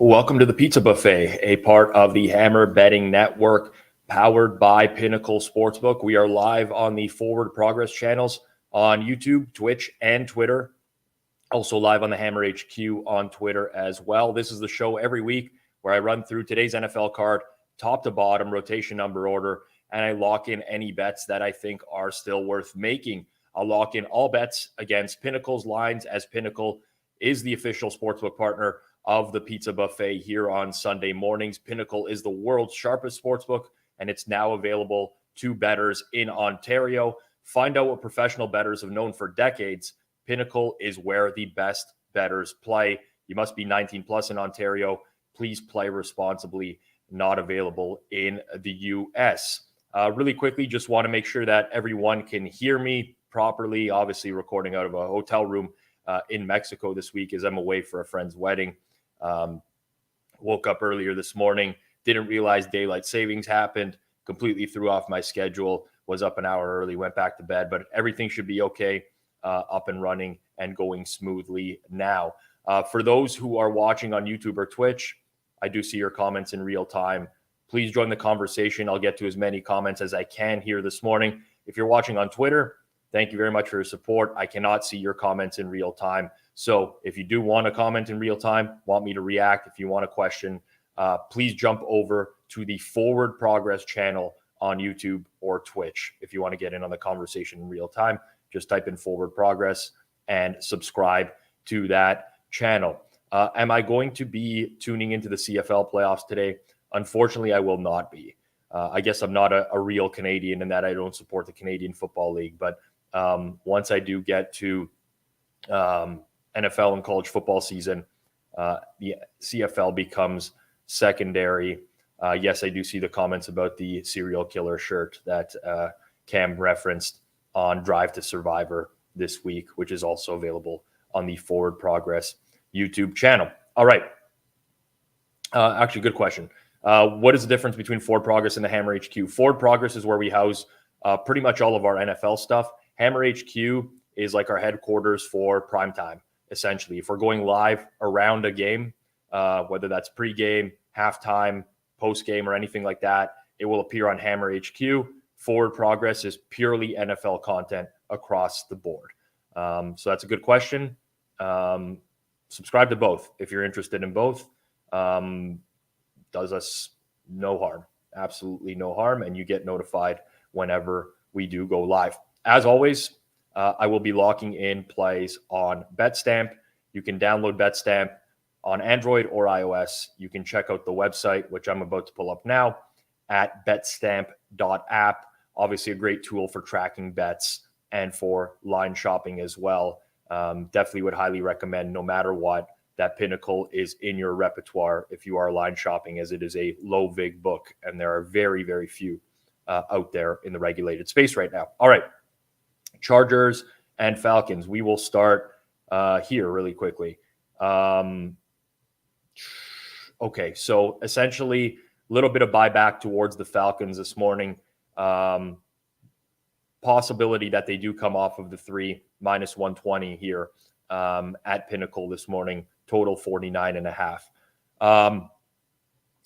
Welcome to the Pizza Buffet, a part of the Hammer Betting Network, powered by Pinnacle Sportsbook. We are live on the Forward Progress channels on YouTube, Twitch, and Twitter. Also live on the Hammer HQ on Twitter as well. This is the show every week where I run through today's NFL card, top to bottom, rotation number order, and I lock in any bets that I think are still worth making. I'll lock in all bets against Pinnacle's lines, as Pinnacle is the official sportsbook partner of the Pizza Buffet here on Sunday mornings. Pinnacle is the world's sharpest sportsbook, and it's now available to bettors in Ontario. Find out what professional bettors have known for decades. Pinnacle is where the best bettors play. You must be 19 plus in Ontario. Please play responsibly. Not available in the U.S. Really quickly, just want to make sure that everyone can hear me properly. Obviously, recording out of a hotel room in Mexico this week as I'm away for a friend's wedding. Woke up earlier this morning, didn't realize daylight savings happened, completely threw off my schedule, was up an hour early, went back to bed, but everything should be okay, up and running and going smoothly now. For those who are watching on YouTube or Twitch, I do see your comments in real time. Please join the conversation. I'll get to as many comments as I can here this morning. If you're watching on Twitter, thank you very much for your support. I cannot see your comments in real time. So if you do want to comment in real time, want me to react, if you want a question, please jump over to the Forward Progress channel on YouTube or Twitch. If you want to get in on the conversation in real time, just type in Forward Progress and subscribe to that channel. Am I going to be tuning into the CFL playoffs today? Unfortunately, I will not be. I guess I'm not a real Canadian in that I don't support the Canadian Football League. But once I do get to NFL and college football season, the CFL becomes secondary. Yes, I do see the comments about the serial killer shirt that Cam referenced on Drive to Survivor this week, which is also available on the Forward Progress YouTube channel. All right. Actually, good question. What is the difference between Forward Progress and the Hammer HQ? Forward Progress is where we house pretty much all of our NFL stuff. Hammer HQ is like our headquarters for primetime, essentially. If we're going live around a game, whether that's pregame, halftime, postgame, or anything like that, it will appear on Hammer HQ. Forward Progress is purely NFL content across the board. So that's a good question. Subscribe to both if you're interested in both. Does us no harm, absolutely no harm, and you get notified whenever we do go live. As always, I will be locking in plays on Betstamp. You can download Betstamp on Android or iOS. You can check out the website, which I'm about to pull up now, at betstamp.app. Obviously, a great tool for tracking bets and for line shopping as well. Definitely would highly recommend, no matter what, that Pinnacle is in your repertoire if you are line shopping, as it is a low vig book, and there are very, very few out there in the regulated space right now. All right. Chargers and Falcons. We will start here really quickly. Okay, so essentially a little bit of buyback towards the Falcons this morning. Possibility that they do come off of the 3 minus 120 here at Pinnacle this morning. Total 49.5.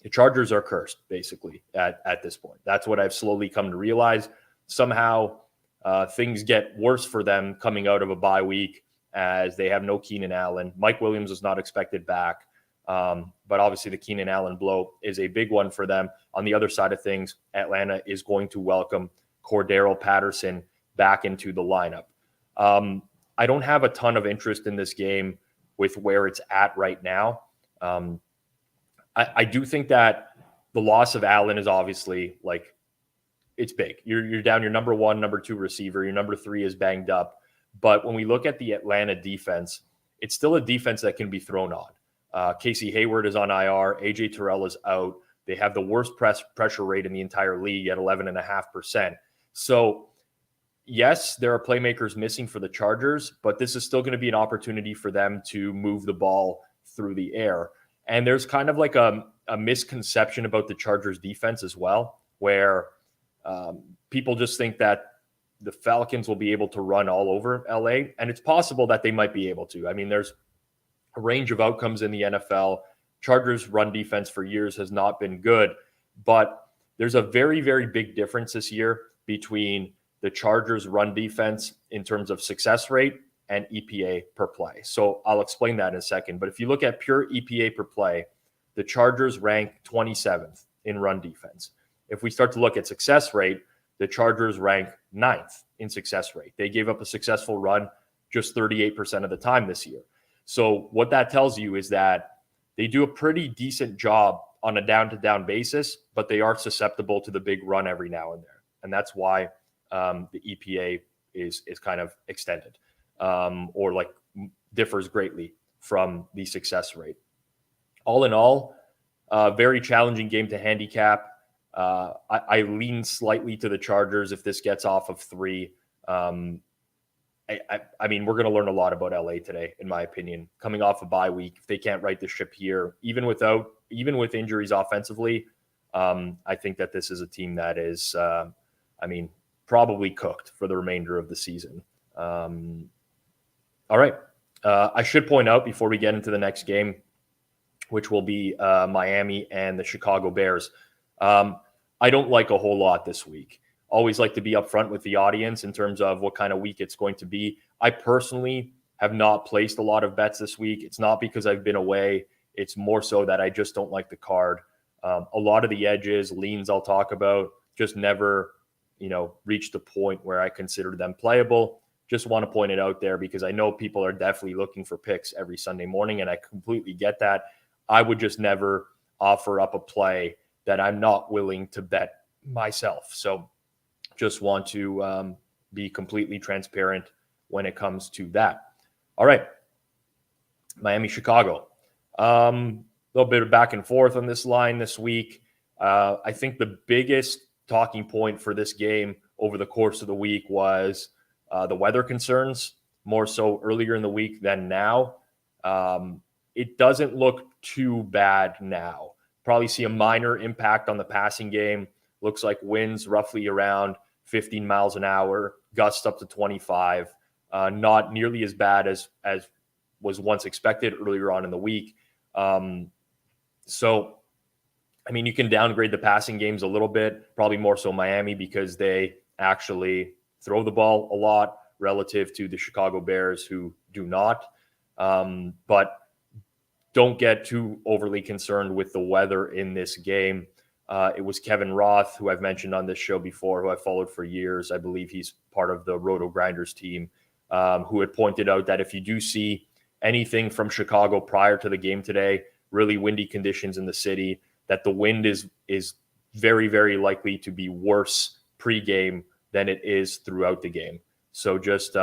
The Chargers are cursed, basically, at this point. That's what I've slowly come to realize. Somehow things get worse for them coming out of a bye week, as they have no Keenan Allen. Mike Williams is not expected back. But obviously the Keenan Allen blow is a big one for them. On the other side of things, Atlanta is going to welcome Cordero Patterson back into the lineup. I don't have a ton of interest in this game with where it's at right now. I do think that the loss of Allen is obviously, like, it's big. You're down your number one, number two receiver. Your number three is banged up. But when we look at the Atlanta defense, it's still a defense that can be thrown on. Casey Hayward is on IR. AJ Terrell is out. They have the worst pressure rate in the entire league at 11.5%. So, yes, there are playmakers missing for the Chargers, but this is still going to be an opportunity for them to move the ball through the air. And there's kind of like a misconception about the Chargers defense as well, where people just think that the Falcons will be able to run all over LA. And it's possible that they might be able to. I mean, there's a range of outcomes in the NFL Chargers run defense for years has not been good, but there's a very, very big difference this year between the Chargers run defense in terms of success rate and EPA per play. So I'll explain that in a second. But if you look at pure EPA per play, the Chargers rank 27th in run defense. If we start to look at success rate, the Chargers rank 9th in success rate. They gave up a successful run just 38% of the time this year. So what that tells you is that they do a pretty decent job on a down-to-down basis, but they are susceptible to the big run every now and then. And that's why the EPA is kind of extended or like differs greatly from the success rate. All in all, very challenging game to handicap. I lean slightly to the Chargers if this gets off of 3. I mean, we're going to learn a lot about LA today, in my opinion. Coming off a bye week, if they can't right the ship here, even with injuries offensively, I think that this is a team that is, probably cooked for the remainder of the season. All right. I should point out before we get into the next game, which will be Miami and the Chicago Bears. I don't like a whole lot this week. Always like to be upfront with the audience in terms of what kind of week it's going to be. I personally have not placed a lot of bets this week. It's not because I've been away. It's more so that I just don't like the card. A lot of the edges, leans I'll talk about, just never, reached the point where I consider them playable. Just want to point it out there because I know people are definitely looking for picks every Sunday morning, and I completely get that. I would just never offer up a play that I'm not willing to bet myself. So just want to be completely transparent when it comes to that. All right. Miami, Chicago. A little bit of back and forth on this line this week. I think the biggest talking point for this game over the course of the week was the weather concerns, more so earlier in the week than now. It doesn't look too bad now. Probably see a minor impact on the passing game. Looks like winds roughly around 15 miles an hour, gusts up to 25. Not nearly as bad as was once expected earlier on in the week. You can downgrade the passing games a little bit, probably more so Miami because they actually throw the ball a lot relative to the Chicago Bears who do not. But don't get too overly concerned with the weather in this game. It was Kevin Roth, who I've mentioned on this show before, who I've followed for years. I believe he's part of the Roto Grinders team, who had pointed out that if you do see anything from Chicago prior to the game today, really windy conditions in the city, that the wind is very, very likely to be worse pre-game than it is throughout the game. So just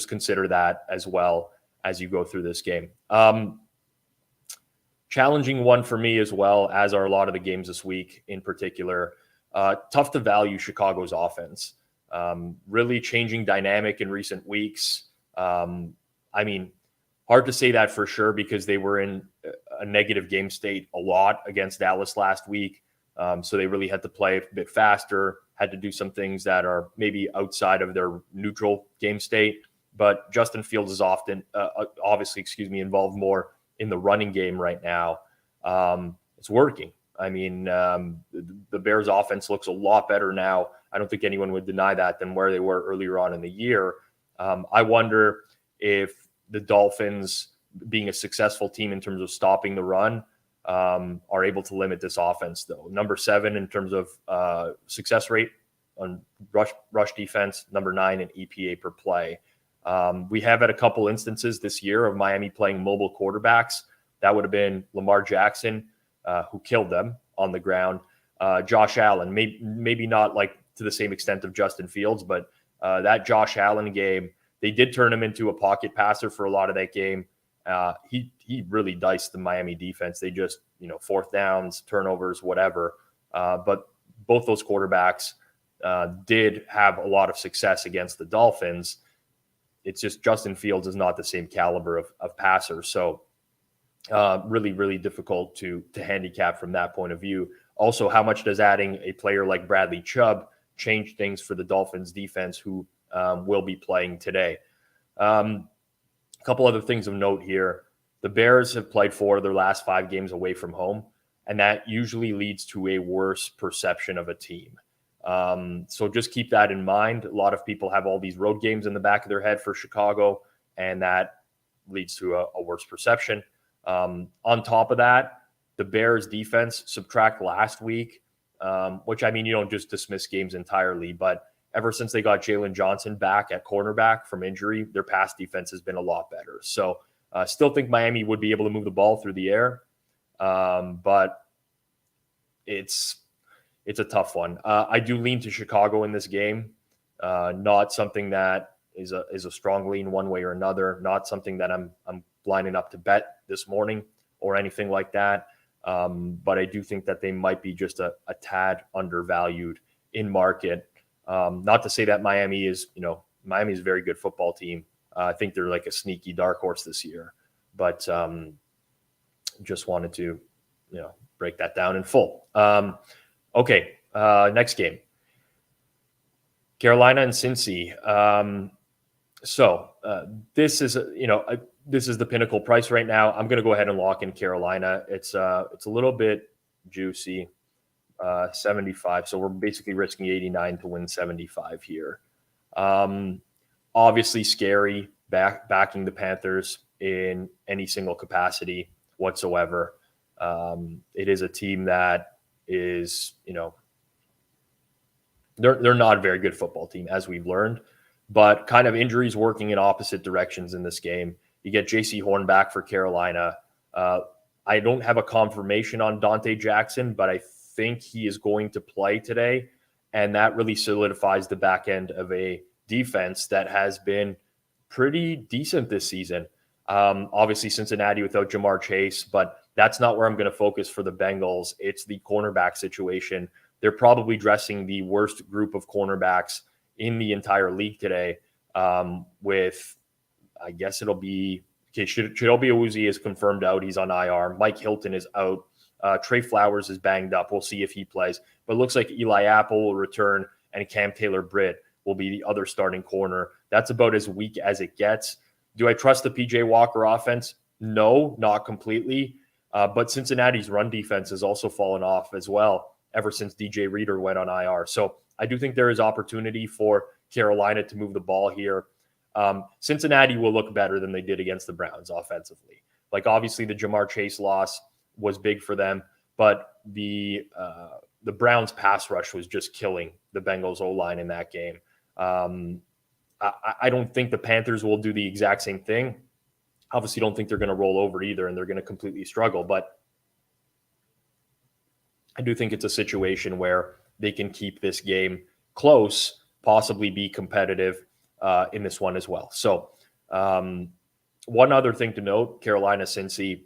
consider that as well as you go through this game. Challenging one for me as well, as are a lot of the games this week in particular. Tough to value Chicago's offense. Really changing dynamic in recent weeks. Hard to say that for sure because they were in a negative game state a lot against Dallas last week. So they really had to play a bit faster, had to do some things that are maybe outside of their neutral game state. But Justin Fields is obviously involved more in the running game right now. It's working. The Bears offense looks a lot better now. I don't think anyone would deny that than where they were earlier on in the year. I wonder if the Dolphins, being a successful team in terms of stopping the run, are able to limit this offense though. Number 7 in terms of success rate on rush defense, number 9 in EPA per play. We have had a couple instances this year of Miami playing mobile quarterbacks. That would have been Lamar Jackson, who killed them on the ground. Josh Allen, maybe not like to the same extent of Justin Fields, but that Josh Allen game, they did turn him into a pocket passer for a lot of that game. He really diced the Miami defense. They just, fourth downs, turnovers, whatever. But both those quarterbacks did have a lot of success against the Dolphins. It's just Justin Fields is not the same caliber of passer. So really, really difficult to handicap from that point of view. Also, how much does adding a player like Bradley Chubb change things for the Dolphins defense, who will be playing today? A couple other things of note here. The Bears have played 4 of their last 5 games away from home, and that usually leads to a worse perception of a team. So just keep that in mind. A lot of people have all these road games in the back of their head for Chicago, and that leads to a worse perception. On top of that, the Bears defense, subtract last week, which, I mean, you don't just dismiss games entirely, but ever since they got Jalen Johnson back at cornerback from injury, their pass defense has been a lot better. So still think Miami would be able to move the ball through the air, but it's a tough one. I do lean to Chicago in this game, not something that is a strong lean one way or another, not something that I'm lining up to bet this morning or anything like that. But I do think that they might be just a tad undervalued in market. Not to say that Miami is a very good football team. I think they're like a sneaky dark horse this year, but just wanted to, break that down in full. Okay. Next game, Carolina and Cincy. This is this is the Pinnacle price right now. I'm going to go ahead and lock in Carolina. It's a little bit juicy, 75. So we're basically risking 89 to win 75 here. Obviously scary backing the Panthers in any single capacity whatsoever. It is a team that is, they're not a very good football team, as we've learned, but kind of injuries working in opposite directions in this game. You get J.C. Horn back for Carolina. I don't have a confirmation on Dante Jackson, but I think he is going to play today, and that really solidifies the back end of a defense that has been pretty decent this season. Obviously, Cincinnati without Jamar Chase, but that's not where I'm going to focus for the Bengals. It's the cornerback situation. They're probably dressing the worst group of cornerbacks in the entire league today. With, I guess it'll be, Chidobe Awuzie is confirmed out. He's on IR. Mike Hilton is out. Trey Flowers is banged up. We'll see if he plays. But it looks like Eli Apple will return, and Cam Taylor-Britt will be the other starting corner. That's about as weak as it gets. Do I trust the PJ Walker offense? No, not completely. But Cincinnati's run defense has also fallen off as well ever since DJ Reader went on IR. So I do think there is opportunity for Carolina to move the ball here. Cincinnati will look better than they did against the Browns offensively. Like, obviously the Jamar Chase loss was big for them, but the Browns pass rush was just killing the Bengals O-line in that game. I don't think the Panthers will do the exact same thing. Obviously don't think they're going to roll over either, and they're going to completely struggle, but I do think it's a situation where they can keep this game close, possibly be competitive in this one as well. So one other thing to note, Carolina, Cincy,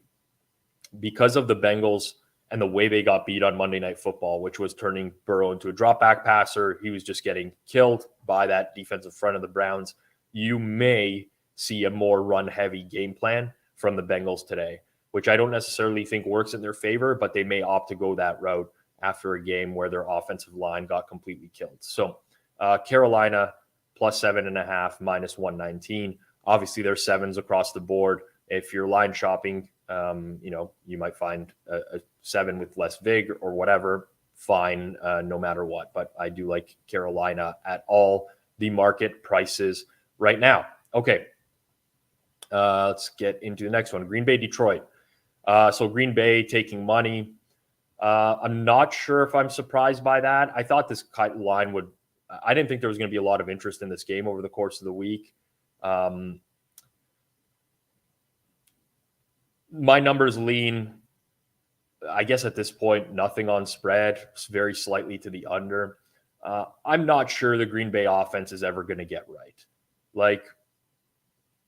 because of the Bengals and the way they got beat on Monday Night Football, which was turning Burrow into a drop back passer, he was just getting killed by that defensive front of the Browns. You may see a more run-heavy game plan from the Bengals today, which I don't necessarily think works in their favor, but they may opt to go that route after a game where their offensive line got completely killed. So Carolina plus 7.5, minus 119. Obviously, there's sevens across the board. If you're line shopping, you might find a 7 with less vig or whatever, fine, no matter what. But I do like Carolina at all the market prices right now. Okay, let's get into the next one. Green Bay, Detroit. So Green Bay taking money. I'm not sure if I'm surprised by that. I thought this line would – I didn't think there was going to be a lot of interest in this game over the course of the week. My numbers lean, I guess at this point, nothing on spread, very slightly to the under. I'm not sure the Green Bay offense is ever going to get right. Like,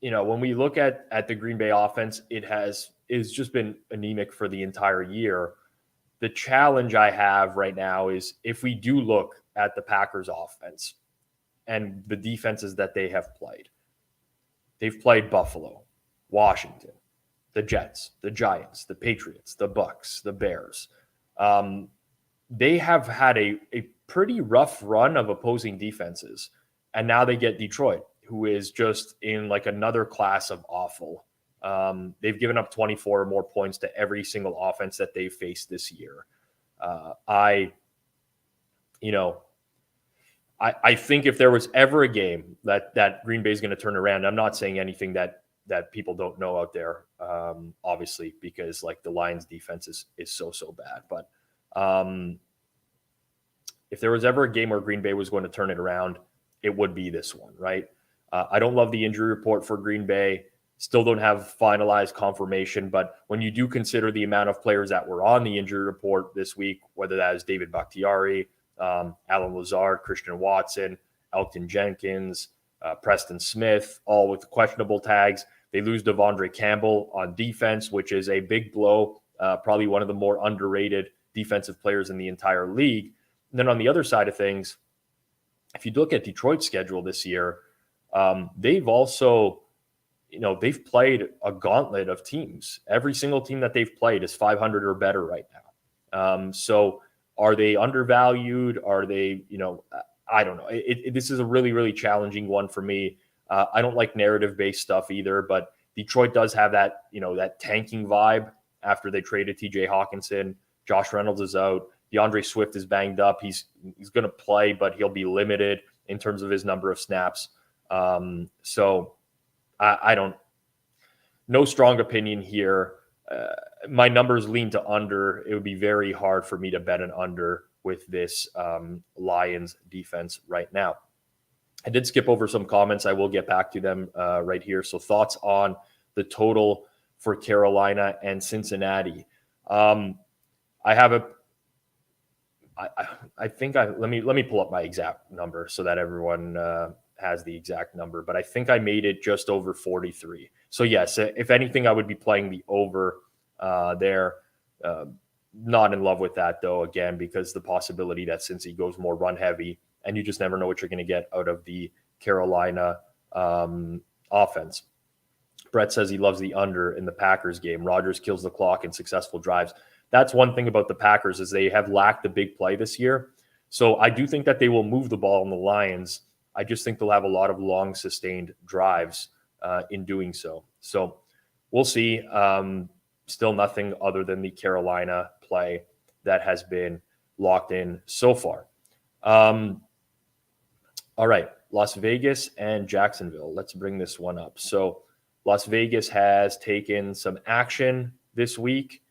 when we look at the Green Bay offense, it's just been anemic for the entire year. The challenge I have right now is if we do look at the Packers offense and the defenses that they have played, they've played Buffalo, Washington, the Jets, the Giants, the Patriots, the Bucs, the Bears. They have had a pretty rough run of opposing defenses. And now they get Detroit, who is just in like another class of awful. They've given up 24 or more points to every single offense that they've faced this year. I think if there was ever a game that Green Bay is going to turn around, I'm not saying anything that people don't know out there, obviously, because like the Lions defense is so bad. But if there was ever a game where Green Bay was going to turn it around, it would be this one, right? I don't love the injury report for Green Bay. Still don't have finalized confirmation, but when you do consider the amount of players that were on the injury report this week, whether that is David Bakhtiari, Alan Lazard, Christian Watson, Elton Jenkins, Preston Smith, all with questionable tags. They lose Devondre Campbell on defense, which is a big blow, probably one of the more underrated defensive players in the entire league. And then on the other side of things, if you look at Detroit's schedule this year, they've also, they've played a gauntlet of teams. Every single team that they've played is 500 or better right now. So are they undervalued? Are they, I don't know. This is a really, really challenging one for me. I don't like narrative-based stuff either, but Detroit does have that, that tanking vibe after they traded TJ Hawkinson. Josh Reynolds is out. DeAndre Swift is banged up. He's going to play, but he'll be limited in terms of his number of snaps. So I don't, no strong opinion here. My numbers lean to under. It would be very hard for me to bet an under with this Lions defense right now. I did skip over some comments. I will get back to them right here. So thoughts on the total for Carolina and Cincinnati. Let me pull up my exact number so that everyone has the exact number, but I think I made it just over 43. So yes, if anything, I would be playing the over there. Not in love with that though, again, because the possibility that Cincy goes more run heavy, and you just never know what you're going to get out of the Carolina offense. Brett says he loves the under in the Packers game. Rodgers kills the clock in successful drives. That's one thing about the Packers is they have lacked the big play this year. So I do think that they will move the ball on the Lions. I just think they'll have a lot of long sustained drives in doing so. So we'll see. Still nothing other than the Carolina play that has been locked in so far. All right, Las Vegas and Jacksonville. Let's bring this one up. So Las Vegas has taken some action this week.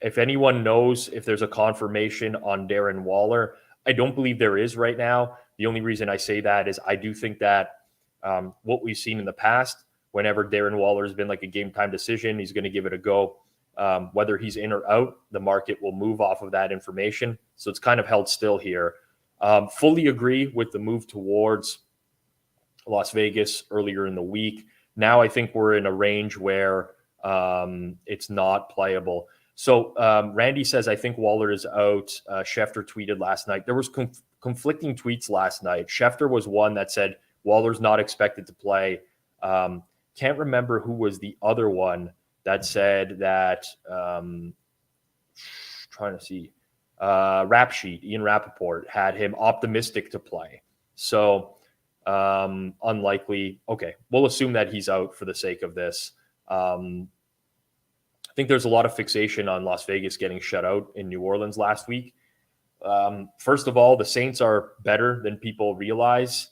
If anyone knows if there's a confirmation on Darren Waller, I don't believe there is right now. The only reason I say that is I do think that what we've seen in the past, whenever Darren Waller has been like a game time decision, he's going to give it a go. Whether he's in or out, the market will move off of that information. So it's kind of held still here. Fully agree with the move towards Las Vegas earlier in the week. Now I think we're in a range where it's not playable. So Randy says, I think Waller is out. Schefter tweeted last night. There was conflicting tweets last night. Schefter was one that said Waller's not expected to play. Can't remember who was the other one that said that. Trying to see. Rap Sheet, Ian Rappaport, had him optimistic to play. So unlikely. Okay, we'll assume that he's out for the sake of this. I think there's a lot of fixation on Las Vegas getting shut out in New Orleans last week. First of all, the Saints are better than people realize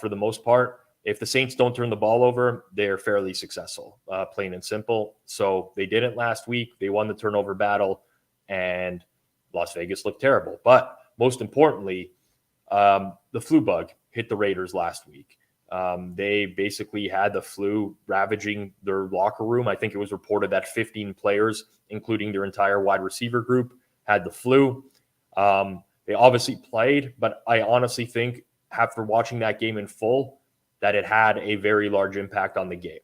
for the most part. If the Saints don't turn the ball over, they're fairly successful, plain and simple. So they didn't last week. They won the turnover battle, and Las Vegas looked terrible. But most importantly, the flu bug hit the Raiders last week. They basically had the flu ravaging their locker room. I think it was reported that 15 players, including their entire wide receiver group, had the flu. They obviously played, but I honestly think after watching that game in full, that it had a very large impact on the game.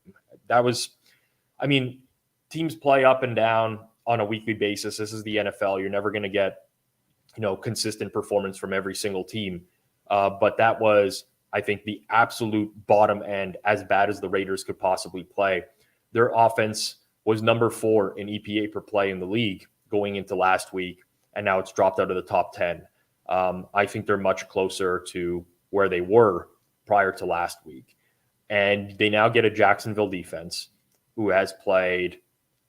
Teams play up and down on a weekly basis. This is the NFL. You're never going to get, consistent performance from every single team. But that was, I think, the absolute bottom end, as bad as the Raiders could possibly play. Their offense was number 4 in EPA per play in the league going into last week, and now it's dropped out of the top 10. I think they're much closer to where they were prior to last week. And they now get a Jacksonville defense who has played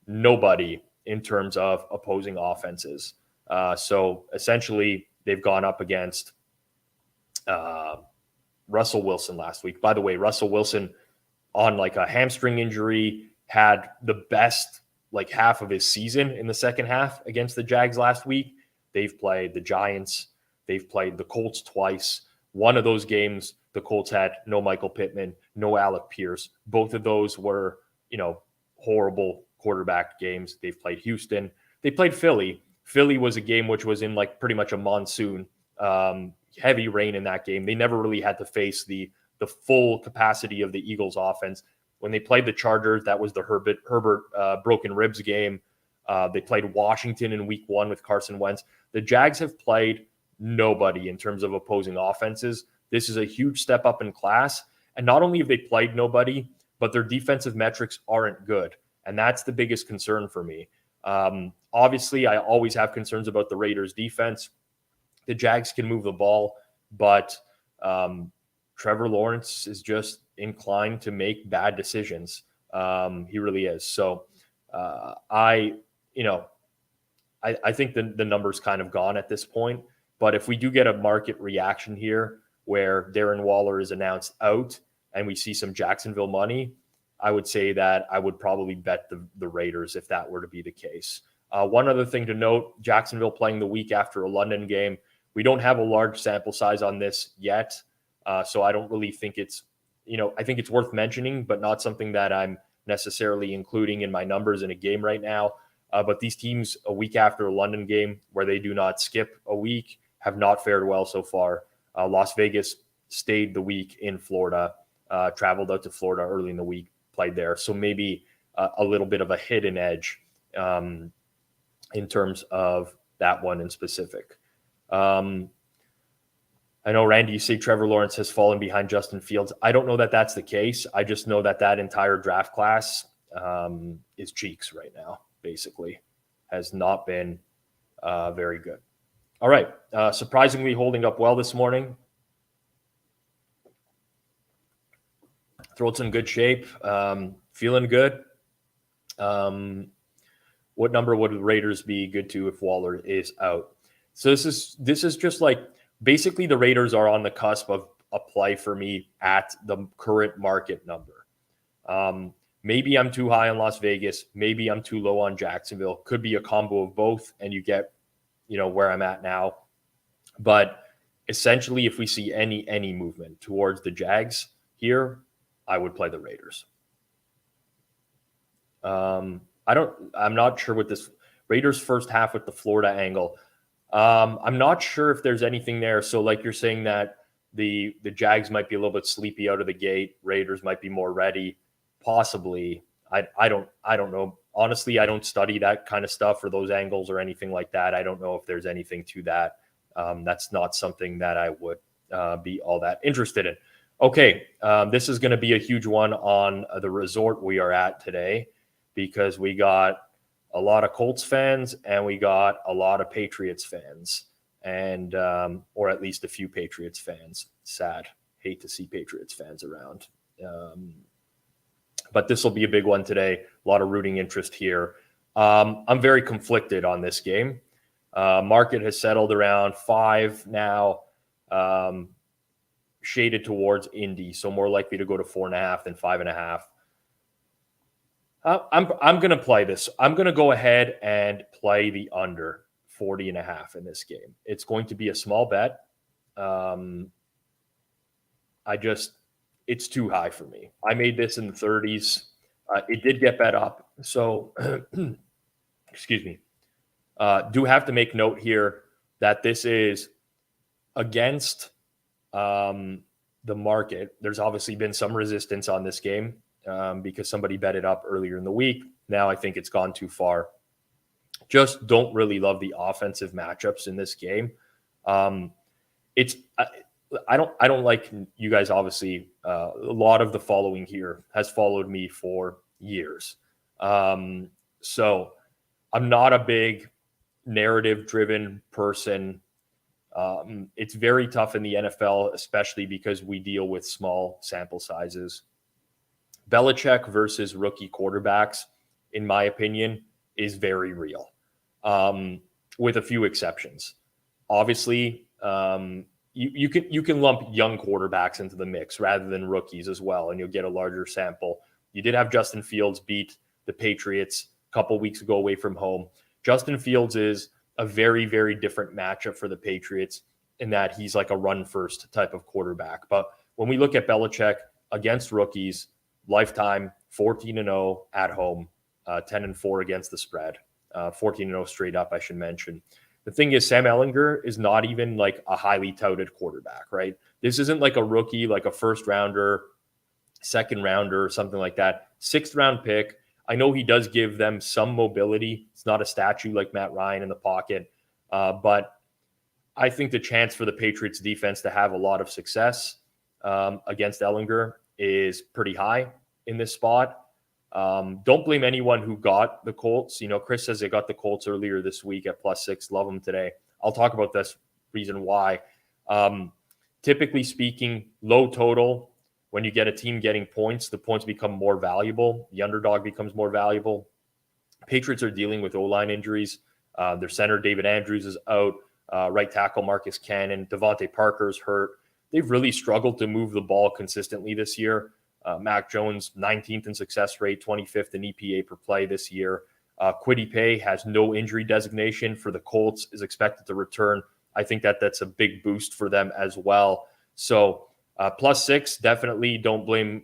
nobody in terms of opposing offenses. So essentially, they've gone up against Russell Wilson last week. By the way, Russell Wilson on like a hamstring injury had the best like half of his season in the second half against the Jags last week. They've played the Giants. They've played the Colts twice. One of those games, the Colts had no Michael Pittman, no Alec Pierce. Both of those were, horrible quarterback games. They've played Houston. They played Philly. Philly was a game which was in like pretty much a monsoon, heavy rain in that game. They never really had to face the full capacity of the Eagles offense. When they played the Chargers, that was the Herbert broken ribs game. They played Washington in week 1 with Carson Wentz. The Jags have played nobody in terms of opposing offenses. This is a huge step up in class. And not only have they played nobody, but their defensive metrics aren't good. And that's the biggest concern for me. Obviously, I always have concerns about the Raiders' defense. The Jags can move the ball, but Trevor Lawrence is just inclined to make bad decisions. He really is. So I think the number's kind of gone at this point. But if we do get a market reaction here where Darren Waller is announced out and we see some Jacksonville money, I would say that I would probably bet the Raiders if that were to be the case. One other thing to note, Jacksonville playing the week after a London game. We don't have a large sample size on this yet. So I don't really think it's, I think it's worth mentioning, but not something that I'm necessarily including in my numbers in a game right now. But these teams a week after a London game where they do not skip a week have not fared well so far. Las Vegas stayed the week in Florida, traveled out to Florida early in the week, played there. So maybe a little bit of a hidden edge in terms of that one in specific. I know, Randy, you say Trevor Lawrence has fallen behind Justin Fields. I don't know that that's the case. I just know that entire draft class is cheeks right now, basically. Has not been very good. All right. Surprisingly holding up well this morning. Throat's in good shape. Feeling good. What number would the Raiders be good to if Waller is out? So this is just like basically the Raiders are on the cusp of a play for me at the current market number. Maybe I'm too high on Las Vegas. Maybe I'm too low on Jacksonville. Could be a combo of both, and you get, where I'm at now. But essentially, if we see any movement towards the Jags here, I would play the Raiders. I'm not sure with this Raiders first half with the Florida angle. I'm not sure if there's anything there. So like you're saying that the Jags might be a little bit sleepy out of the gate. Raiders might be more ready. Possibly. I don't know. Honestly, I don't study that kind of stuff or those angles or anything like that. I don't know if there's anything to that. That's not something that I would be all that interested in. Okay, this is going to be a huge one on the resort we are at today because we got a lot of Colts fans and we got a lot of Patriots fans and or at least a few Patriots fans. Sad. Hate to see Patriots fans around. But this will be a big one today. A lot of rooting interest here. I'm very conflicted on this game. Market has settled around 5 now, shaded towards Indy, so more likely to go to 4.5 than 5.5. I'm going to play this. I'm going to go ahead and play the under 40.5 in this game. It's going to be a small bet. It's too high for me. I made this in the 30s. It did get bet up. So, excuse me. Do have to make note here that this is against the market. There's obviously been some resistance on this game because somebody bet it up earlier in the week. Now I think it's gone too far. Just don't really love the offensive matchups in this game. I don't like you guys. Obviously, a lot of the following here has followed me for years. So I'm not a big narrative-driven person. It's very tough in the NFL, especially because we deal with small sample sizes. Belichick versus rookie quarterbacks, in my opinion, is very real, with a few exceptions. Obviously, you can lump young quarterbacks into the mix rather than rookies as well, and you'll get a larger sample. You did have Justin Fields beat the Patriots a couple weeks ago away from home. Justin Fields is a very, very different matchup for the Patriots in that he's like a run-first type of quarterback. But when we look at Belichick against rookies, lifetime 14-0 at home, 10-4 against the spread, 14-0 straight up, I should mention. The thing is, Sam Ehlinger is not even like a highly touted quarterback, right? This isn't like a rookie, like a first rounder, second rounder, or something like that. 6th round pick. I know he does give them some mobility. It's not a statue like Matt Ryan in the pocket, but I think the chance for the Patriots defense to have a lot of success against Ehlinger is pretty high in this spot. Don't blame anyone who got the Colts. You know, Chris says they got the Colts earlier this week at +6. Love them today. I'll talk about this reason why. Typically speaking, low total. When you get a team getting points, the points become more valuable. The underdog becomes more valuable. Patriots are dealing with O-line injuries. Their center, David Andrews, is out. Right tackle, Marcus Cannon. Devontae Parker's hurt. They've really struggled to move the ball consistently this year. Mac Jones, 19th in success rate, 25th in EPA per play this year. Kwity Paye has no injury designation for the Colts, is expected to return. I think that's a big boost for them as well. So +6, definitely don't blame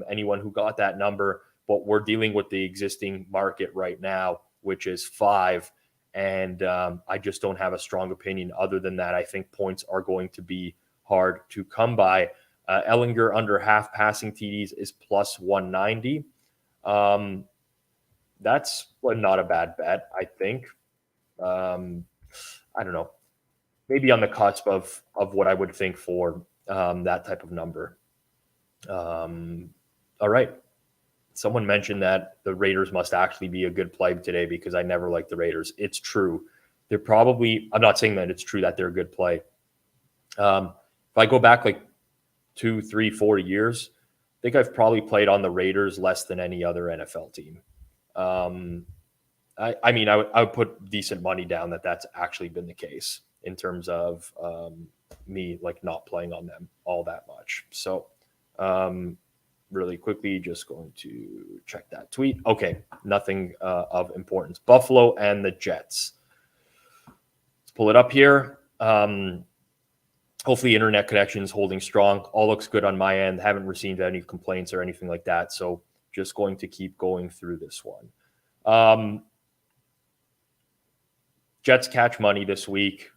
anyone who got that number, but we're dealing with the existing market right now, which is 5. And I just don't have a strong opinion. Other than that, I think points are going to be hard to come by. Ehlinger under half passing TDs is +190. That's not a bad bet, I think. I don't know. Maybe on the cusp of what I would think for that type of number. All right. Someone mentioned that the Raiders must actually be a good play today because I never liked the Raiders. It's true. They're probably, I'm not saying that it's true that they're a good play. If I go back like 2, 3, 4 years, I think I've probably played on the Raiders less than any other NFL team. I mean, I would put decent money down that that's actually been the case in terms of me like not playing on them all that much. So really quickly, just going to check that tweet. Okay, nothing of importance. Buffalo and the Jets. Let's pull it up here. Hopefully internet connection is holding strong. All looks good on my end. Haven't received any complaints or anything like that. So just going to keep going through this one. Jets catch money this week.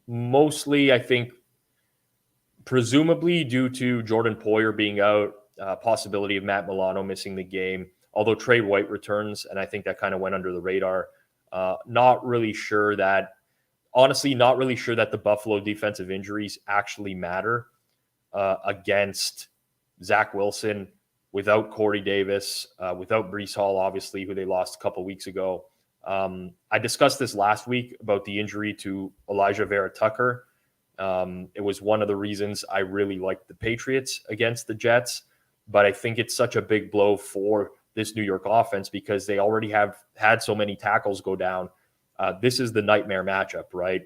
Mostly, I think, presumably due to Jordan Poyer being out, possibility of Matt Milano missing the game. Although Trey White returns, and I think that kind of went under the radar. Not really sure that the Buffalo defensive injuries actually matter against Zach Wilson, without Corey Davis, without Breece Hall, obviously, who they lost a couple weeks ago. I discussed this last week about the injury to Elijah Vera Tucker. It was one of the reasons I really liked the Patriots against the Jets, but I think it's such a big blow for this New York offense because they already have had so many tackles go down. This is the nightmare matchup, right?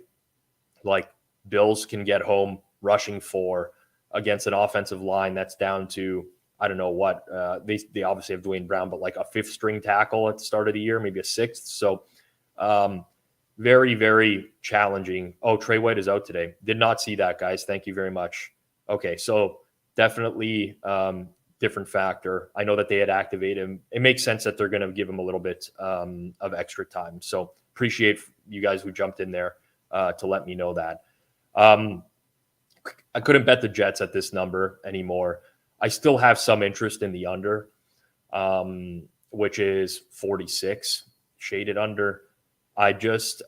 Like Bills can get home rushing 4 against an offensive line that's down to, I don't know what, they obviously have Dwayne Brown, but like a 5th string tackle at the start of the year, maybe a 6th. So very, very challenging. Oh, Trey White is out today. Did not see that, guys. Thank you very much. Okay, so definitely different factor. I know that they had activated him. It makes sense that they're going to give him a little bit of extra time. So appreciate you guys who jumped in there to let me know that. I couldn't bet the Jets at this number anymore. I still have some interest in the under, which is 46, shaded under. I just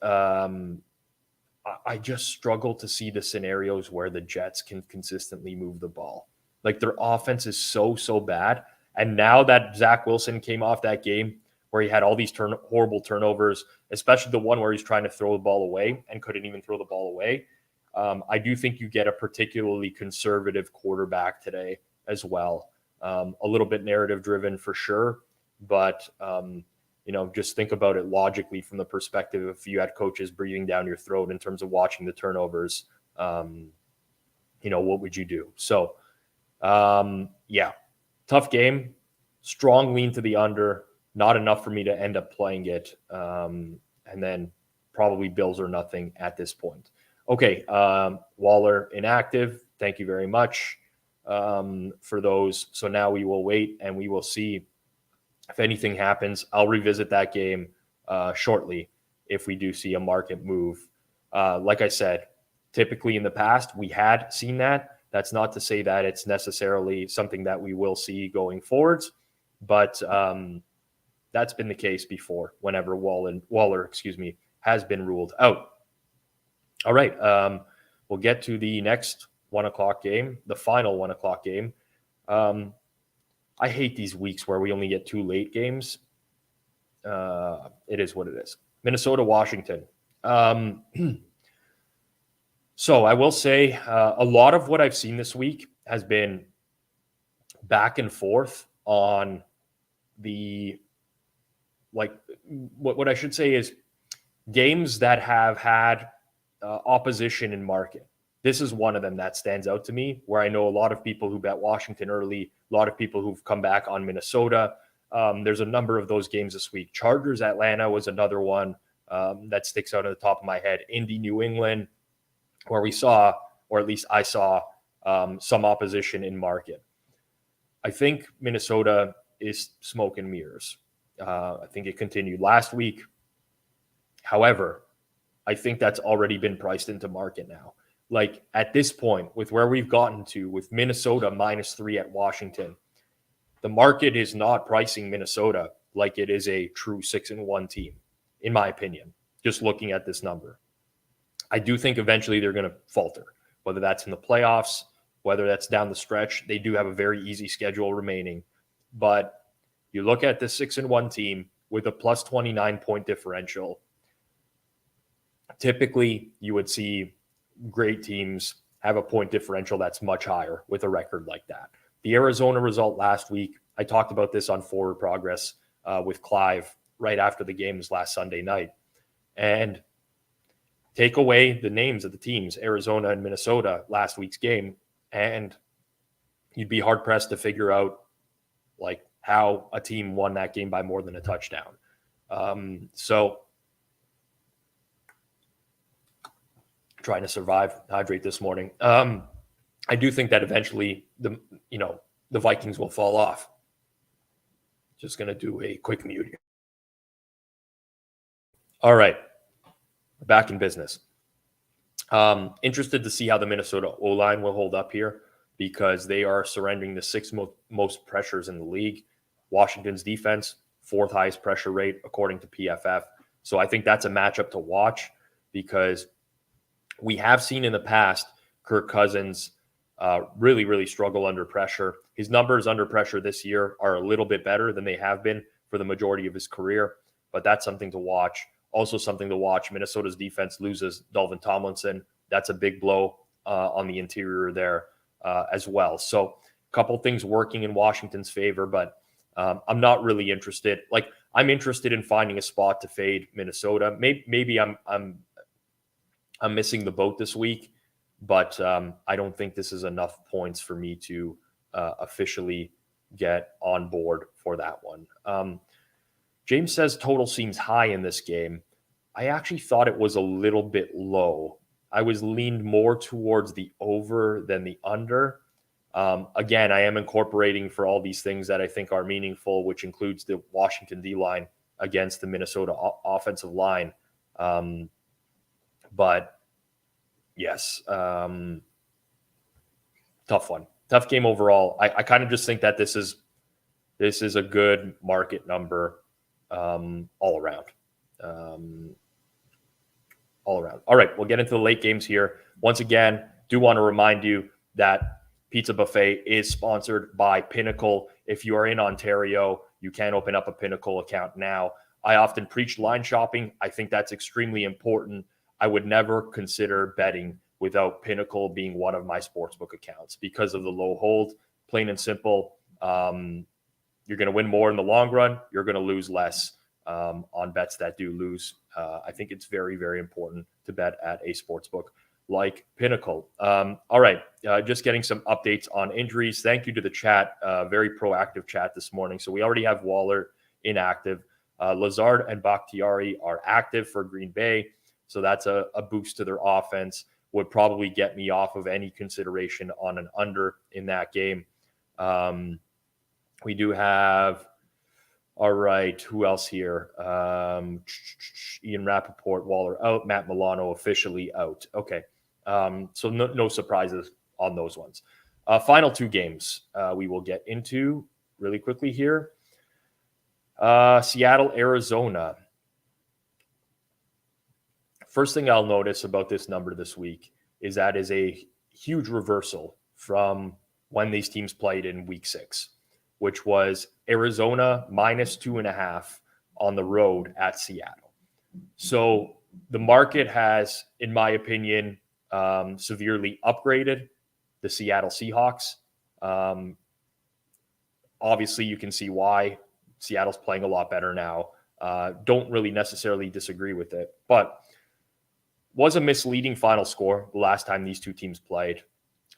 struggle to see the scenarios where the Jets can consistently move the ball. Like their offense is so bad. And now that Zach Wilson came off that game where he had all these horrible turnovers, especially the one where he's trying to throw the ball away and couldn't even throw the ball away. I do think you get a particularly conservative quarterback today as well. A little bit narrative driven for sure, but just think about it logically from the perspective if you had coaches breathing down your throat in terms of watching the turnovers, what would you do? So, tough game, strong lean to the under, not enough for me to end up playing it. And then probably Bills or nothing at this point. Okay. Waller inactive. Thank you very much for those. So now we will wait and we will see if anything happens. I'll revisit that game shortly if we do see a market move. Like I said, typically in the past, we had seen that. That's not to say that it's necessarily something that we will see going forwards, but that's been the case before whenever Waller has been ruled out. All right. We'll get to the next 1 o'clock game, the final 1 o'clock game. I hate these weeks where we only get 2 late games. It is what it is. Minnesota, Washington. So I will say a lot of what I've seen this week has been back and forth on what I should say is games that have had opposition in market. This is one of them that stands out to me, where I know a lot of people who bet Washington early, a lot of people who've come back on Minnesota. There's a number of those games this week. Chargers, Atlanta was another one that sticks out at the top of my head. Indy, New England, where we saw, or at least I saw, some opposition in market. I think Minnesota is smoke and mirrors. I think it continued last week. However, I think that's already been priced into market now. Like at this point, with where we've gotten to with Minnesota -3 at Washington, the market is not pricing Minnesota like it is a true 6-1 team, in my opinion, just looking at this number. I do think eventually they're going to falter, whether that's in the playoffs, whether that's down the stretch. They do have a very easy schedule remaining. But you look at this 6-1 team with a plus 29 point differential. Typically, you would see great teams have a point differential that's much higher with a record like that. The Arizona result last week, I talked about this on Forward Progress with Clive right after the games last Sunday night. And take away the names of the teams, Arizona and Minnesota, last week's game, and you'd be hard-pressed to figure out like how a team won that game by more than a touchdown. So trying to survive, hydrate this morning. I do think that eventually the Vikings will fall off. Just going to do a quick mute here. All right. Back in business. Interested to see how the Minnesota O-line will hold up here because they are surrendering the 6th most pressures in the league. Washington's defense, 4th highest pressure rate according to PFF. So I think that's a matchup to watch because we have seen in the past Kirk Cousins really, really struggle under pressure. His numbers under pressure this year are a little bit better than they have been for the majority of his career, but that's something to watch. Also something to watch, Minnesota's defense loses Dalvin Tomlinson. That's a big blow on the interior there as well. So a couple things working in Washington's favor, but I'm not really interested. Like I'm interested in finding a spot to fade Minnesota. Maybe I'm missing the boat this week, but I don't think this is enough points for me to officially get on board for that one. James says total seems high in this game. I actually thought it was a little bit low. I was leaned more towards the over than the under. Again, I am incorporating for all these things that I think are meaningful, which includes the Washington D-line against the Minnesota offensive line. But yes, tough one. Tough game overall. I kind of just think that this is a good market number all around. All right, we'll get into the late games here. Once again, do want to remind you that Pizza Buffet is sponsored by Pinnacle. If you are in Ontario, you can open up a Pinnacle account now. I often preach line shopping. I think that's extremely important. I would never consider betting without Pinnacle being one of my sportsbook accounts because of the low hold, plain and simple. You're going to win more in the long run. You're going to lose less on bets that do lose. I think it's very, very important to bet at a sports book like Pinnacle. All right, just getting some updates on injuries. Thank you to the chat. Very proactive chat this morning. So we already have Waller inactive. Lazard and Bakhtiari are active for Green Bay. So that's a boost to their offense. Would probably get me off of any consideration on an under in that game. We do have, all right, who else here? Ian Rappaport, Waller out, Matt Milano officially out. Okay, so no surprises on those ones. Final two games we will get into really quickly here. Seattle, Arizona. First thing I'll notice about this number this week is that is a huge reversal from when these teams played in week 6, which was Arizona -2.5 on the road at Seattle. So the market has, in my opinion, severely upgraded the Seattle Seahawks. Obviously, you can see why. Seattle's playing a lot better now. Don't really necessarily disagree with it, but was a misleading final score the last time these two teams played.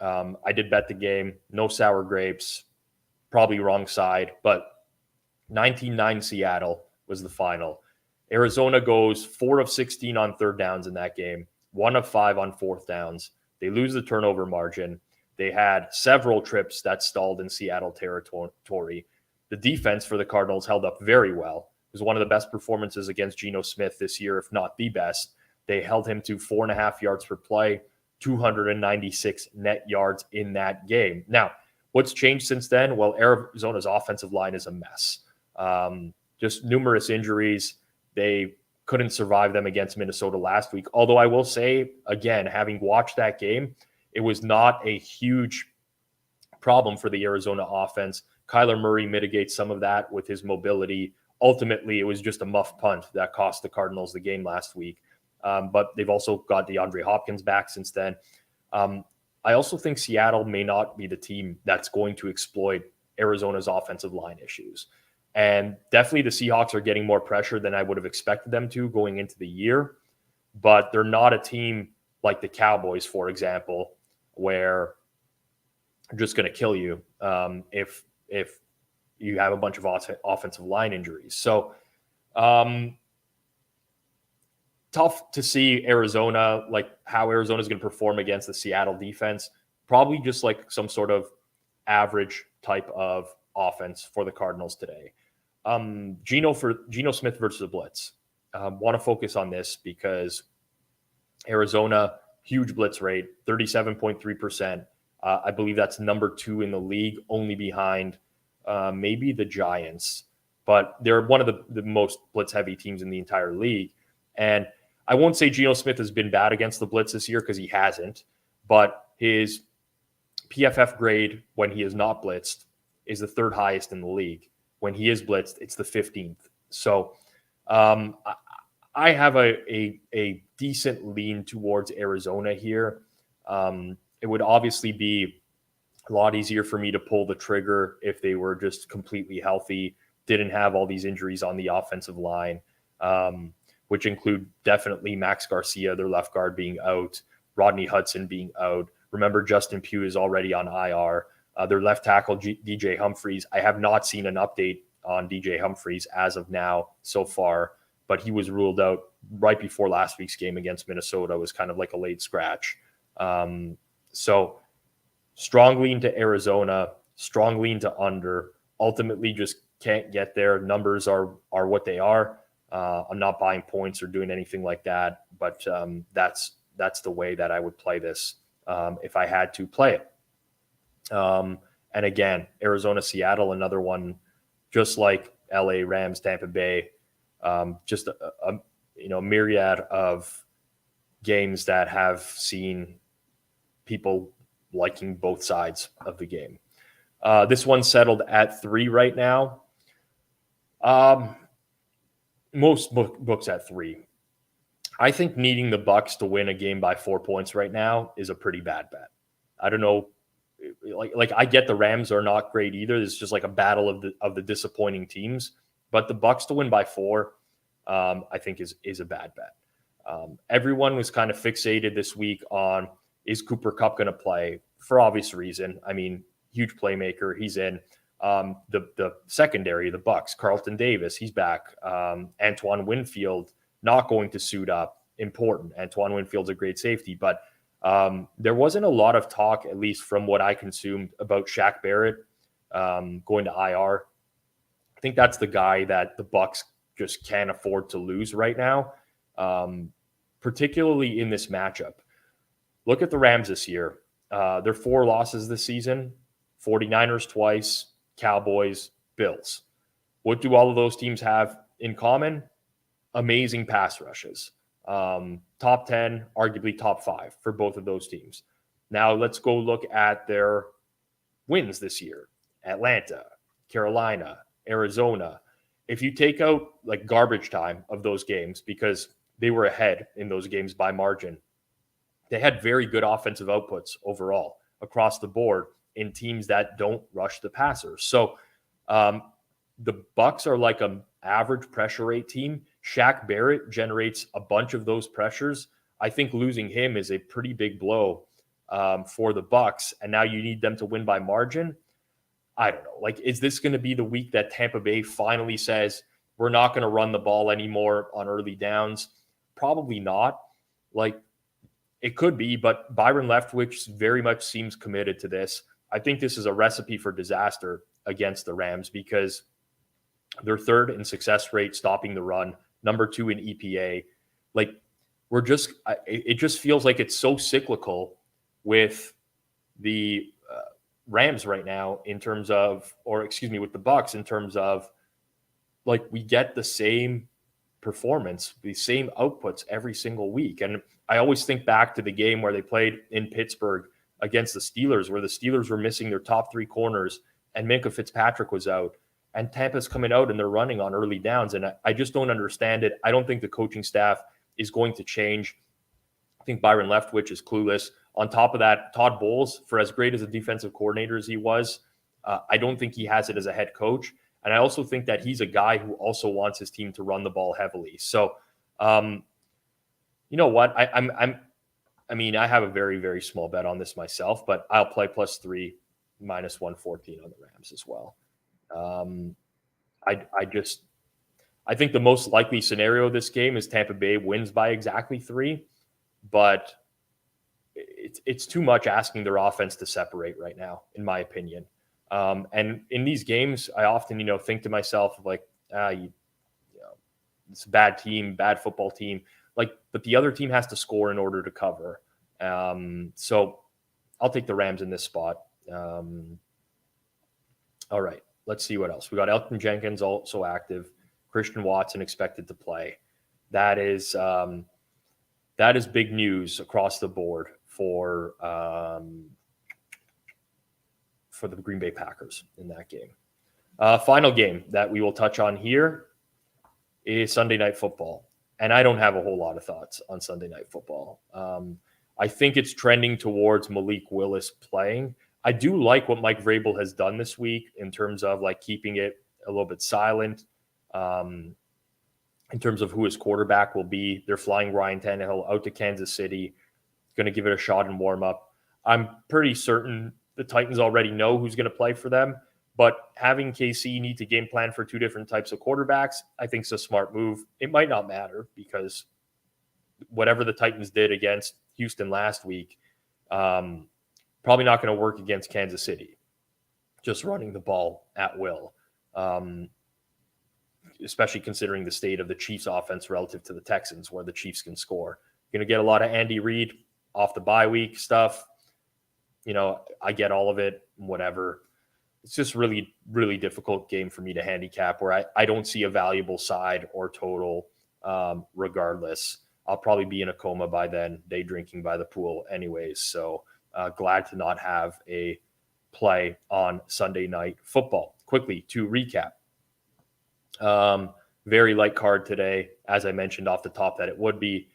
I did bet the game. No sour grapes. Probably wrong side, but 19-9 Seattle was the final. Arizona goes 4 of 16 on third downs in that game, 1 of 5 on fourth downs. They lose the turnover margin. They had several trips that stalled in Seattle territory. The defense for the Cardinals held up very well. It was one of the best performances against Geno Smith this year, if not the best. They held him to 4.5 yards per play, 296 net yards in that game. Now, what's changed since then? Well, Arizona's offensive line is a mess. Just numerous injuries. They couldn't survive them against Minnesota last week. Although I will say, again, having watched that game, it was not a huge problem for the Arizona offense. Kyler Murray mitigates some of that with his mobility. Ultimately, it was just a muff punt that cost the Cardinals the game last week. But they've also got DeAndre Hopkins back since then. I also think Seattle may not be the team that's going to exploit Arizona's offensive line issues. And definitely the Seahawks are getting more pressure than I would have expected them to going into the year. But they're not a team like the Cowboys, for example, where they're just going to kill you if you have a bunch of offensive line injuries. So tough to see Arizona, like how Arizona is going to perform against the Seattle defense. Probably just like some sort of average type of offense for the Cardinals today. Geno Smith versus the blitz. Want to focus on this because Arizona, huge blitz rate, 37.3%. I believe that's number 2 in the league, only behind maybe the Giants. But they're one of the most blitz-heavy teams in the entire league. And I won't say Geno Smith has been bad against the blitz this year because he hasn't. But his PFF grade when he is not blitzed is the 3rd highest in the league. When he is blitzed, it's the 15th. So I have a decent lean towards Arizona here. It would obviously be a lot easier for me to pull the trigger if they were just completely healthy, didn't have all these injuries on the offensive line, which include definitely Max Garcia, their left guard, being out, Rodney Hudson being out. Remember, Justin Pugh is already on IR. Their left tackle, DJ Humphries. I have not seen an update on DJ Humphries as of now so far, but he was ruled out right before last week's game against Minnesota. It was kind of like a late scratch. So strong lean to Arizona, strong lean to under. Ultimately, just can't get there. Numbers are what they are. I'm not buying points or doing anything like that, but that's the way that I would play this if I had to play it. And again, Arizona, Seattle, another one, just like LA, Rams, Tampa Bay, just a myriad of games that have seen people liking both sides of the game. This one's settled at 3 right now. Most books at 3. I think needing the Bucs to win a game by 4 points right now is a pretty bad bet. I don't know like I get the Rams are not great either. It's just like a battle of the disappointing teams. But the Bucs to win by 4, I think is a bad bet. Everyone was kind of fixated this week on, is Cooper Kupp going to play, for obvious reason. I mean, huge playmaker. He's in. The secondary, the Bucs, Carlton Davis, he's back. Antoine Winfield not going to suit up. Important. Antoine Winfield's a great safety, but there wasn't a lot of talk, at least from what I consumed, about Shaq Barrett going to IR. I think that's the guy that the Bucs just can't afford to lose right now, particularly in this matchup. Look at the Rams this year. Their 4 losses this season: 49ers twice, Cowboys, Bills. What do all of those teams have in common? Amazing pass rushes. Top 10, arguably top 5 for both of those teams. Now let's go look at their wins this year. Atlanta, Carolina, Arizona. If you take out like garbage time of those games, because they were ahead in those games by margin, they had very good offensive outputs overall across the board in teams that don't rush the passer. So the Bucs are like an average pressure rate team. Shaq Barrett generates a bunch of those pressures. I think losing him is a pretty big blow for the Bucs, and now you need them to win by margin. I don't know. Like, is this going to be the week that Tampa Bay finally says, we're not going to run the ball anymore on early downs? Probably not. Like, it could be, but Byron Leftwich very much seems committed to this. I think this is a recipe for disaster against the Rams because they're 3rd in success rate stopping the run, number 2 in EPA. Like, it just feels like it's so cyclical with the Rams right now in terms of, with the Bucs in terms of, like, we get the same performance, the same outputs every single week. And I always think back to the game where they played in Pittsburgh against the Steelers, where the Steelers were missing their top 3 corners and Minkah Fitzpatrick was out, and Tampa's coming out and they're running on early downs. And I just don't understand it. I don't think the coaching staff is going to change. I think Byron Leftwich is clueless. On top of that, Todd Bowles, for as great as a defensive coordinator as he was, I don't think he has it as a head coach. And I also think that he's a guy who also wants his team to run the ball heavily. So, you know what? I mean, I have a very, very small bet on this myself, but I'll play +3, -114 on the Rams as well. I think the most likely scenario of this game is Tampa Bay wins by exactly 3, but it's too much asking their offense to separate right now, in my opinion. And in these games, I often, think to myself, like, it's a bad team, bad football team. Like, but the other team has to score in order to cover. So I'll take the Rams in this spot. All right, let's see what else. We got Elton Jenkins also active. Christian Watson expected to play. That is big news across the board for the Green Bay Packers in that game. Final game that we will touch on here is Sunday Night Football. And I don't have a whole lot of thoughts on Sunday Night Football. I think it's trending towards Malik Willis playing. I do like what Mike Vrabel has done this week in terms of like keeping it a little bit silent in terms of who his quarterback will be. They're flying Ryan Tannehill out to Kansas City, going to give it a shot and warm up. I'm pretty certain the Titans already know who's going to play for them, but having KC need to game plan for 2 different types of quarterbacks, I think is a smart move. It might not matter because whatever the Titans did against Houston last week, probably not going to work against Kansas City, just running the ball at will, especially considering the state of the Chiefs offense relative to the Texans, where the Chiefs can score. You're going to get a lot of Andy Reid off the bye week stuff. I get all of it, whatever. It's just really, really difficult game for me to handicap where I don't see a valuable side or total regardless. I'll probably be in a coma by then, day drinking by the pool anyways. So glad to not have a play on Sunday Night Football. Quickly to recap. Very light card today. As I mentioned off the top that it would be.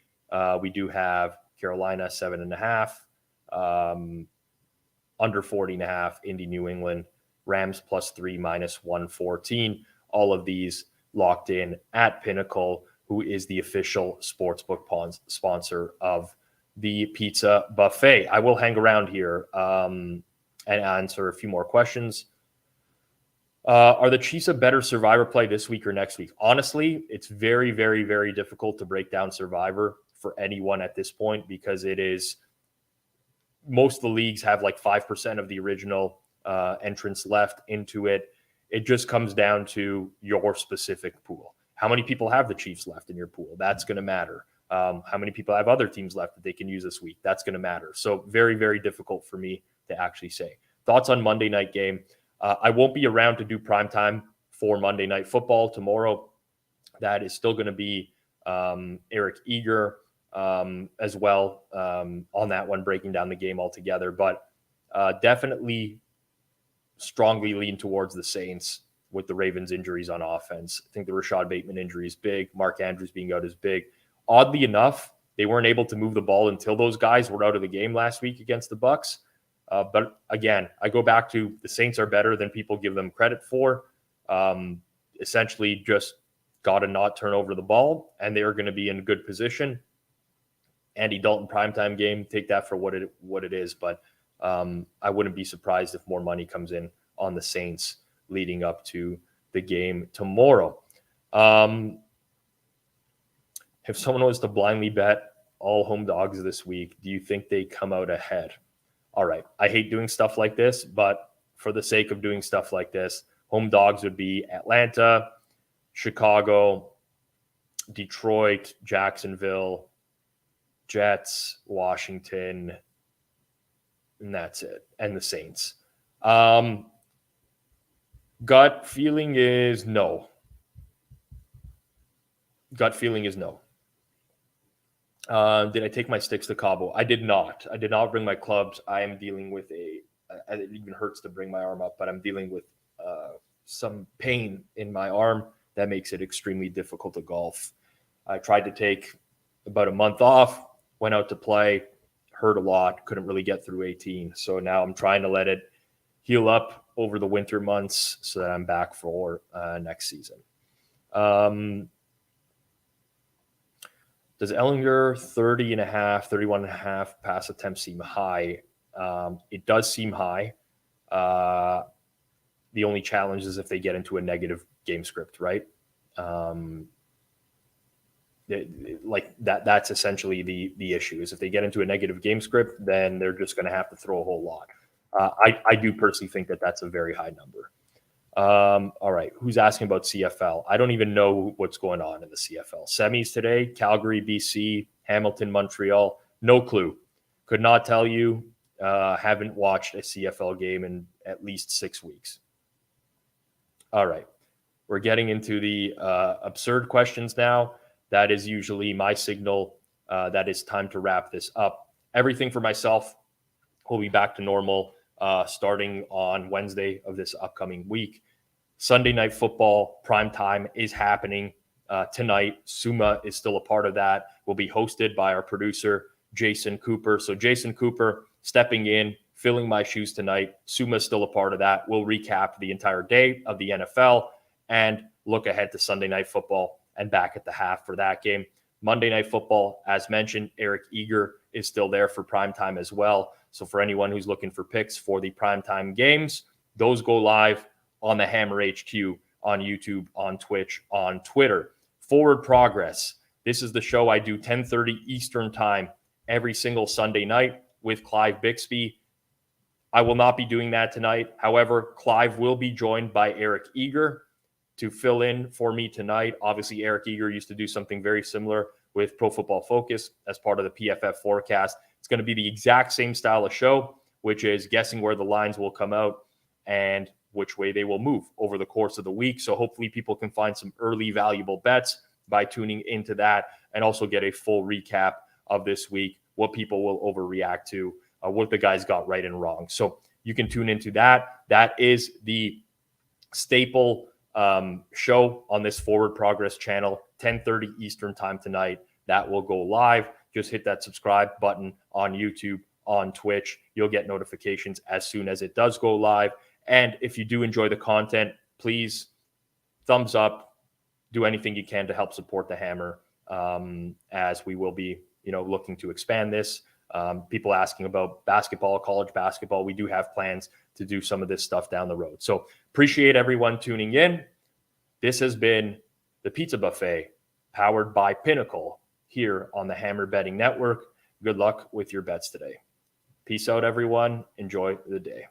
We do have Carolina 7.5. under 40.5, Indy, New England, Rams +3, -114. All of these locked in at Pinnacle, who is the official sportsbook sponsor of the Pizza Buffet. I will hang around here and answer a few more questions. Are the Chiefs a better Survivor play this week or next week? Honestly, it's very, very, very difficult to break down Survivor for anyone at this point because it is most of the leagues have like 5% of the original entrants left into it. It just comes down to your specific pool. How many people have the Chiefs left in your pool? That's going to matter. How many people have other teams left that they can use this week? That's going to matter. So very, very difficult for me to actually say. Thoughts on Monday night game? I won't be around to do primetime for Monday Night Football tomorrow. That is still going to be Eric Eager as well on that one, breaking down the game altogether. But definitely strongly lean towards the Saints with the Ravens' injuries on offense. I think the Rashad Bateman injury is big. Mark Andrews being out is big. Oddly enough, they weren't able to move the ball until those guys were out of the game last week against the Bucs. But again, I go back to the Saints are better than people give them credit for. Essentially just got to not turn over the ball, and they are going to be in good position. Andy Dalton primetime game, take that for what it is. But I wouldn't be surprised if more money comes in on the Saints leading up to the game tomorrow. If someone was to blindly bet all home dogs this week, do you think they come out ahead? All right. I hate doing stuff like this, but for the sake of doing stuff like this, home dogs would be Atlanta, Chicago, Detroit, Jacksonville, Jets, Washington, and that's it. And the Saints. Gut feeling is no. Gut feeling is no. Did I take my sticks to Cabo? I did not. I did not bring my clubs. I am dealing with it even hurts to bring my arm up, but I'm dealing with some pain in my arm that makes it extremely difficult to golf. I tried to take about a month off, went out to play, hurt a lot, couldn't really get through 18. So now I'm trying to let it heal up over the winter months so that I'm back for next season. Does Ellinger 31.5 pass attempts seem high? It does seem high. The only challenge is if they get into a negative game script, right? Like that's essentially the issue is if they get into a negative game script, then they're just going to have to throw a whole lot. I do personally think that that's a very high number. All right. Who's asking about CFL? I don't even know what's going on in the CFL. Semis today, Calgary, BC, Hamilton, Montreal. No clue. Could not tell you. Haven't watched a CFL game in at least 6 weeks. All right. We're getting into the absurd questions now. That is usually my signal that it's time to wrap this up. Everything for myself will be back to normal starting on Wednesday of this upcoming week. Sunday Night Football prime time is happening tonight. Suma is still a part of that. Will be hosted by our producer, Jason Cooper. So Jason Cooper stepping in, filling my shoes tonight. Suma is still a part of that. We'll recap the entire day of the NFL and look ahead to Sunday Night Football and back at the half for that game. Monday Night Football, as mentioned, Eric Eager is still there for prime time as well. So for anyone who's looking for picks for the primetime games, those go live on the Hammer HQ, on YouTube, on Twitch, on Twitter. Forward Progress. This is the show I do 10:30 Eastern time every single Sunday night with Clive Bixby. I will not be doing that tonight. However, Clive will be joined by Eric Eager to fill in for me tonight. Obviously, Eric Eager used to do something very similar with Pro Football Focus as part of the PFF forecast. It's going to be the exact same style of show, which is guessing where the lines will come out and which way they will move over the course of the week. So hopefully people can find some early valuable bets by tuning into that and also get a full recap of this week, what people will overreact to, what the guys got right and wrong. So you can tune into that. That is the staple show on this Forward Progress channel, 10:30 Eastern time tonight. That will go live. Just hit that subscribe button on YouTube, on Twitch. You'll get notifications as soon as it does go live. And if you do enjoy the content, please thumbs up, do anything you can to help support the Hammer, as we will be, looking to expand this. People asking about basketball, college basketball. We do have plans to do some of this stuff down the road. So appreciate everyone tuning in. This has been the Pizza Buffet, powered by Pinnacle, here on the Hammer Betting Network. Good luck with your bets today. Peace out, everyone. Enjoy the day.